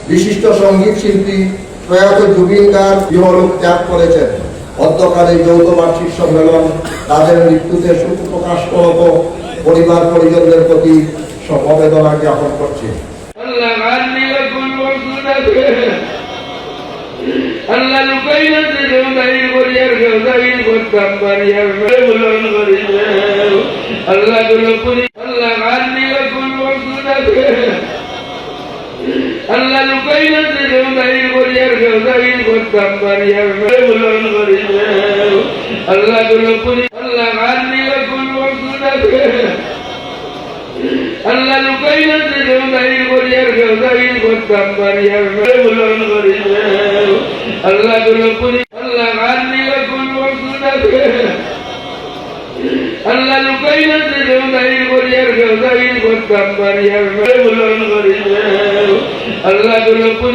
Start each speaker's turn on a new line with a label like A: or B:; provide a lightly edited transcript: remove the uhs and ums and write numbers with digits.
A: বিশিষ্ট সঙ্গীত শিল্পী প্রয়াত জুবিন গার্গ ইহলোক ত্যাগ করেছেন। অধ্যকার এই যৌথ বার্ষিক সম্মেলন তাদের মৃত্যুতে শোক প্রকাশ করত পরিবার পরিজনদের প্রতি সমবেদনা জ্ঞাপন করছে।
B: আল্লাহ লুকাইনা দিলেও দাইর করিয়ার কেউ দাইর করতাম পারিয়ার বুলন করিলে আল্লাহ গুলো পুরি আল্লাহ গান নিলে কোন বস্তুটা আল্লাহ লুকাইনা দিলেও দাইর করিয়ার কেউ দাইর করতাম পারিয়ার বুলন করিলে আল্লাহ গুলো পুরি আল্লাহ গান নিলে কোন বস্তুটা আল্লাহ লুকাইনা দিলেও দাইর করিয়ার কেউ দাইর করতাম পারিয়ার বুলন করিলে আল্লাহ গুলো পুরি আল্লাহ গান নিলে কোন বস্তুটা আল্লাহ লুকাইনা দিলেও দাইর করিয়ার কেউ দাইর করতাম পারিয়ার বুলন করিলে আল্লাহ গুলো পুরি